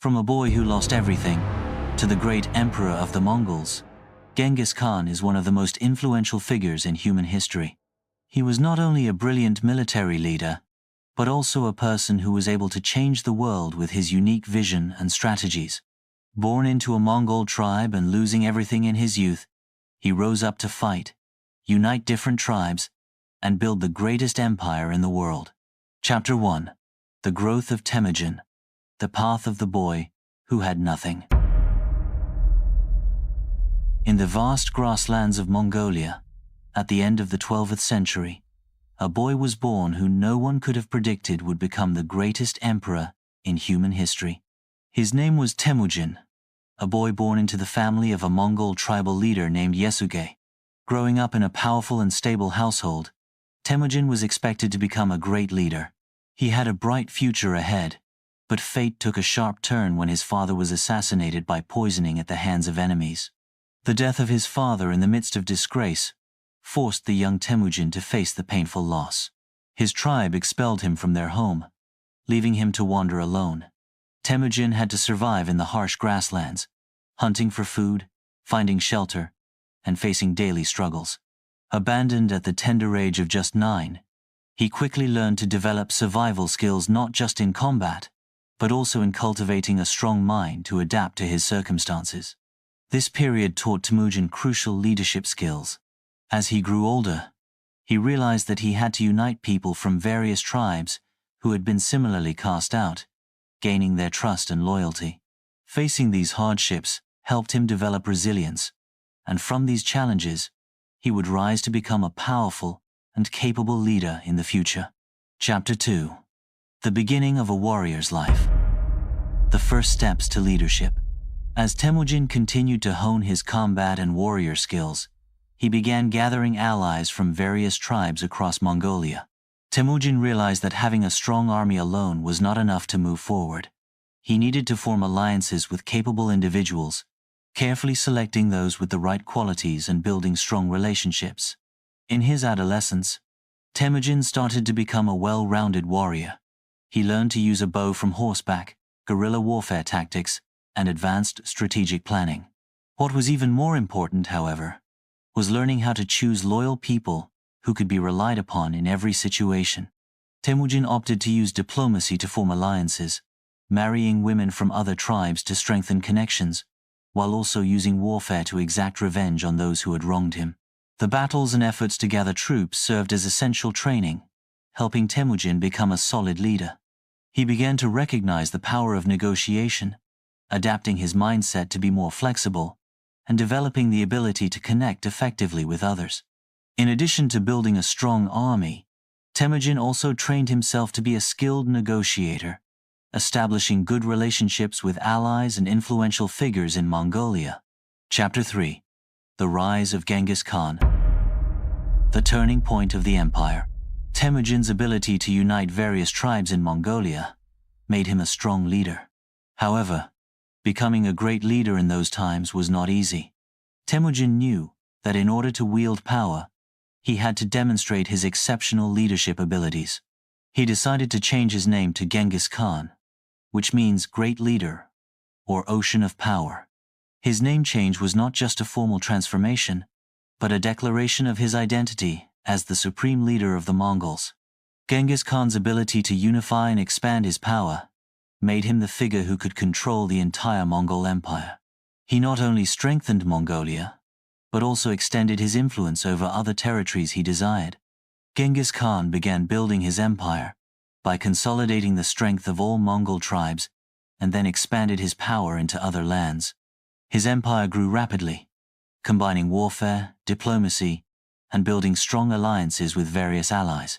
From a boy who lost everything to the great emperor of the Mongols, Genghis Khan is one of the most influential figures in human history. He was not only a brilliant military leader, but also a person who was able to change the world with his unique vision and strategies. Born into a Mongol tribe and losing everything in his youth, he rose up to fight, unite different tribes, and build the greatest empire in the world. Chapter 1. The Growth of Temujin, the Path of the Boy Who Had Nothing. In the vast grasslands of Mongolia, at the end of the 12th century, a boy was born who no one could have predicted would become the greatest emperor in human history. His name was Temujin, a boy born into the family of a Mongol tribal leader named Yasuge. Growing up in a powerful and stable household, Temujin was expected to become a great leader. He had a bright future ahead, but fate took a sharp turn when his father was assassinated by poisoning at the hands of enemies. The death of his father in the midst of disgrace forced the young Temujin to face the painful loss. His tribe expelled him from their home, leaving him to wander alone. Temujin had to survive in the harsh grasslands, hunting for food, finding shelter, and facing daily struggles. Abandoned at the tender age of just 9, he quickly learned to develop survival skills not just in combat, but also in cultivating a strong mind to adapt to his circumstances. This period taught Temujin crucial leadership skills. As he grew older, he realized that he had to unite people from various tribes who had been similarly cast out, gaining their trust and loyalty. Facing these hardships helped him develop resilience, and from these challenges, he would rise to become a powerful and capable leader in the future. Chapter 2. The Beginning of a Warrior's Life. The First Steps to Leadership. As Temujin continued to hone his combat and warrior skills, he began gathering allies from various tribes across Mongolia. Temujin realized that having a strong army alone was not enough to move forward. He needed to form alliances with capable individuals, carefully selecting those with the right qualities and building strong relationships. In his adolescence, Temujin started to become a well-rounded warrior. He learned to use a bow from horseback, guerrilla warfare tactics, and advanced strategic planning. What was even more important, however, was learning how to choose loyal people who could be relied upon in every situation. Temujin opted to use diplomacy to form alliances, marrying women from other tribes to strengthen connections, while also using warfare to exact revenge on those who had wronged him. The battles and efforts to gather troops served as essential training, helping Temujin become a solid leader. He began to recognize the power of negotiation, adapting his mindset to be more flexible, and developing the ability to connect effectively with others. In addition to building a strong army, Temujin also trained himself to be a skilled negotiator, establishing good relationships with allies and influential figures in Mongolia. Chapter 3. The Rise of Genghis Khan. The turning point of the empire. Temujin's ability to unite various tribes in Mongolia made him a strong leader. However, becoming a great leader in those times was not easy. Temujin knew that in order to wield power, he had to demonstrate his exceptional leadership abilities. He decided to change his name to Genghis Khan, which means great leader, or ocean of power. His name change was not just a formal transformation, but a declaration of his identity as the supreme leader of the Mongols. Genghis Khan's ability to unify and expand his power made him the figure who could control the entire Mongol Empire. He not only strengthened Mongolia, but also extended his influence over other territories he desired. Genghis Khan began building his empire by consolidating the strength of all Mongol tribes and then expanded his power into other lands. His empire grew rapidly, combining warfare, diplomacy, and building strong alliances with various allies.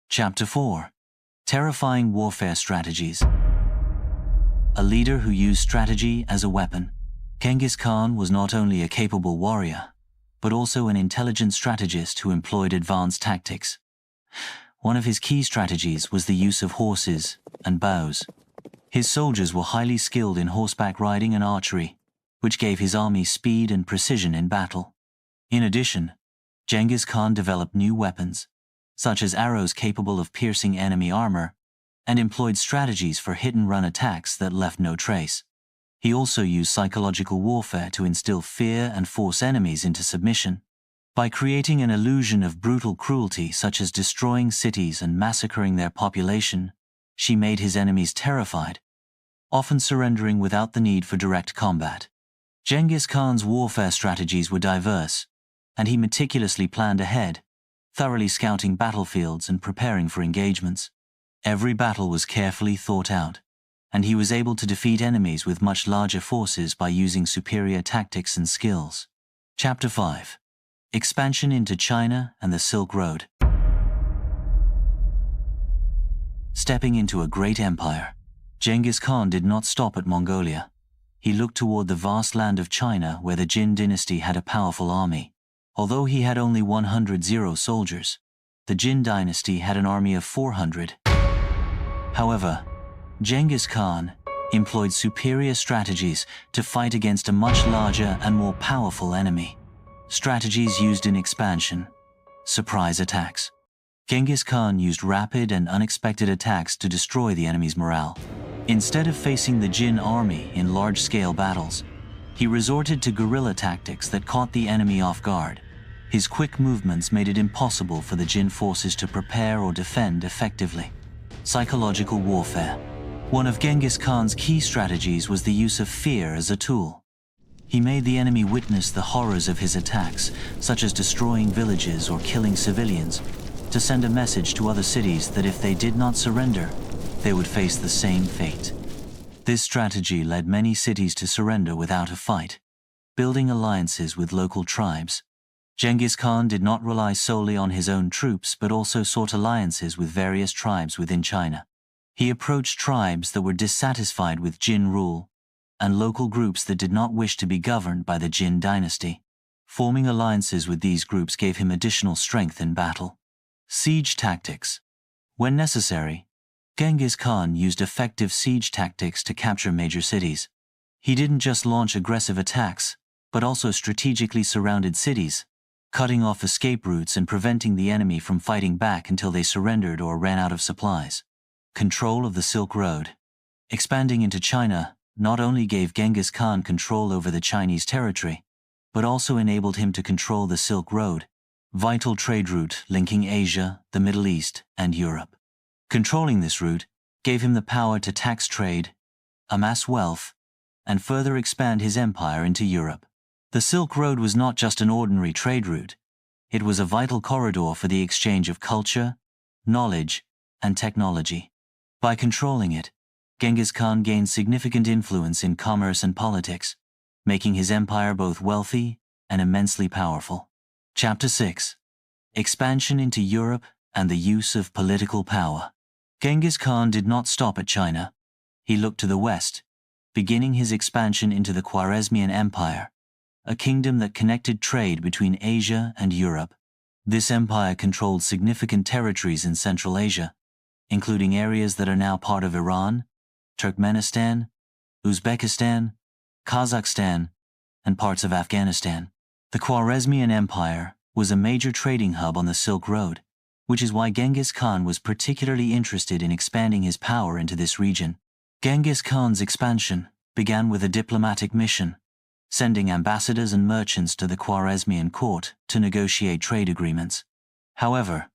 Chapter 4. Terrifying Warfare Strategies. A leader who used strategy as a weapon. Genghis Khan was not only a capable warrior, but also an intelligent strategist who employed advanced tactics. One of his key strategies was the use of horses and bows. His soldiers were highly skilled in horseback riding and archery, which gave his army speed and precision in battle. In addition, Genghis Khan developed new weapons, such as arrows capable of piercing enemy armor, and employed strategies for hit-and-run attacks that left no trace. He also used psychological warfare to instill fear and force enemies into submission. By creating an illusion of brutal cruelty such as destroying cities and massacring their population, she made his enemies terrified, often surrendering without the need for direct combat. Genghis Khan's warfare strategies were diverse, and he meticulously planned ahead, thoroughly scouting battlefields and preparing for engagements. Every battle was carefully thought out, and he was able to defeat enemies with much larger forces by using superior tactics and skills. Chapter 5. Expansion into China and the Silk Road. Stepping into a great empire, Genghis Khan did not stop at Mongolia. He looked toward the vast land of China where the Jin dynasty had a powerful army. Although he had only 100 soldiers, the Jin dynasty had an army of 400. However, Genghis Khan employed superior strategies to fight against a much larger and more powerful enemy. Strategies used in expansion. Surprise attacks. Genghis Khan used rapid and unexpected attacks to destroy the enemy's morale. Instead of facing the Jin army in large-scale battles, he resorted to guerrilla tactics that caught the enemy off guard. His quick movements made it impossible for the Jin forces to prepare or defend effectively. Psychological warfare. One of Genghis Khan's key strategies was the use of fear as a tool. He made the enemy witness the horrors of his attacks, such as destroying villages or killing civilians, to send a message to other cities that if they did not surrender, they would face the same fate. This strategy led many cities to surrender without a fight, building alliances with local tribes. Genghis Khan did not rely solely on his own troops but also sought alliances with various tribes within China. He approached tribes that were dissatisfied with Jin rule and local groups that did not wish to be governed by the Jin dynasty. Forming alliances with these groups gave him additional strength in battle. Siege tactics. When necessary, Genghis Khan used effective siege tactics to capture major cities. He didn't just launch aggressive attacks, but also strategically surrounded cities, cutting off escape routes and preventing the enemy from fighting back until they surrendered or ran out of supplies. Control of the Silk Road. Expanding into China not only gave Genghis Khan control over the Chinese territory, but also enabled him to control the Silk Road, vital trade route linking Asia, the Middle East, and Europe. Controlling this route gave him the power to tax trade, amass wealth, and further expand his empire into Europe. The Silk Road was not just an ordinary trade route. It was a vital corridor for the exchange of culture, knowledge, and technology. By controlling it, Genghis Khan gained significant influence in commerce and politics, making his empire both wealthy and immensely powerful. Chapter 6. Expansion into Europe and the use of political power. Genghis Khan did not stop at China. He looked to the west, beginning his expansion into the Khwarezmian Empire, a kingdom that connected trade between Asia and Europe. This empire controlled significant territories in Central Asia, including areas that are now part of Iran, Turkmenistan, Uzbekistan, Kazakhstan, and parts of Afghanistan. The Khwarezmian Empire was a major trading hub on the Silk Road, which is why Genghis Khan was particularly interested in expanding his power into this region. Genghis Khan's expansion began with a diplomatic mission, sending ambassadors and merchants to the Khwarezmian court to negotiate trade agreements. However,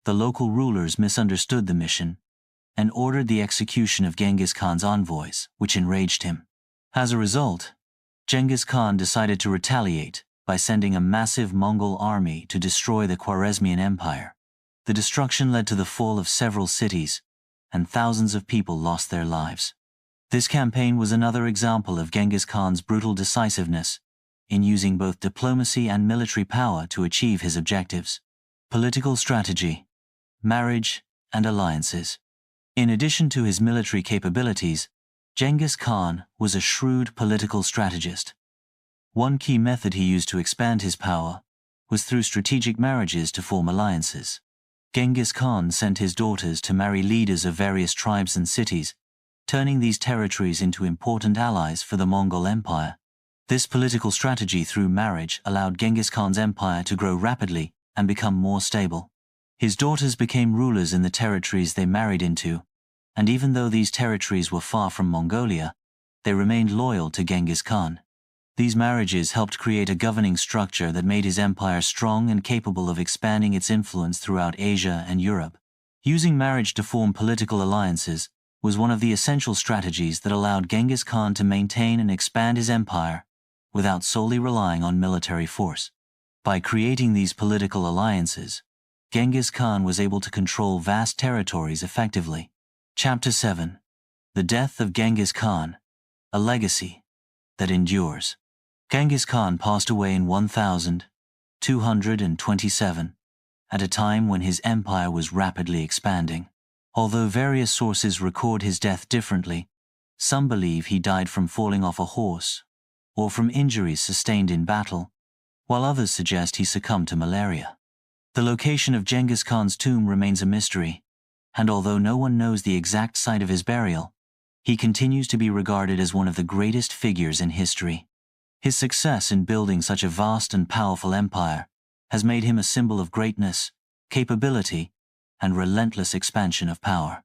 the local rulers misunderstood the mission and ordered the execution of Genghis Khan's envoys, which enraged him. As a result, Genghis Khan decided to retaliate by sending a massive Mongol army to destroy the Khwarezmian Empire. The destruction led to the fall of several cities, and thousands of people lost their lives. This campaign was another example of Genghis Khan's brutal decisiveness in using both diplomacy and military power to achieve his objectives. Political strategy, marriage, and alliances. In addition to his military capabilities, Genghis Khan was a shrewd political strategist. One key method he used to expand his power was through strategic marriages to form alliances. Genghis Khan sent his daughters to marry leaders of various tribes and cities, turning these territories into important allies for the Mongol Empire. This political strategy through marriage allowed Genghis Khan's empire to grow rapidly and become more stable. His daughters became rulers in the territories they married into, and even though these territories were far from Mongolia, they remained loyal to Genghis Khan. These marriages helped create a governing structure that made his empire strong and capable of expanding its influence throughout Asia and Europe. Using marriage to form political alliances was one of the essential strategies that allowed Genghis Khan to maintain and expand his empire without solely relying on military force. By creating these political alliances, Genghis Khan was able to control vast territories effectively. Chapter 7. The Death of Genghis Khan, a Legacy that Endures. Genghis Khan passed away in 1227, at a time when his empire was rapidly expanding. Although various sources record his death differently, some believe he died from falling off a horse or from injuries sustained in battle, while others suggest he succumbed to malaria. The location of Genghis Khan's tomb remains a mystery, and although no one knows the exact site of his burial, he continues to be regarded as one of the greatest figures in history. His success in building such a vast and powerful empire has made him a symbol of greatness, capability, and relentless expansion of power.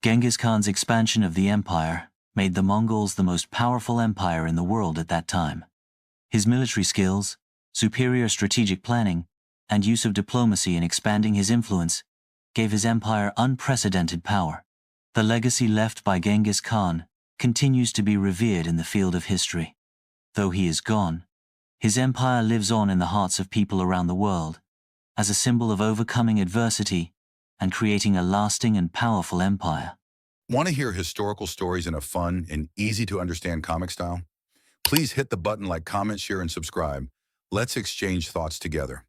Genghis Khan's expansion of the empire made the Mongols the most powerful empire in the world at that time. His military skills, superior strategic planning, and use of diplomacy in expanding his influence gave his empire unprecedented power. The legacy left by Genghis Khan continues to be revered in the field of history. Though he is gone, his empire lives on in the hearts of people around the world as a symbol of overcoming adversity and creating a lasting and powerful empire. Want to hear historical stories in a fun and easy-to-understand comic style? Please hit the button like, comment, share, and subscribe. Let's exchange thoughts together.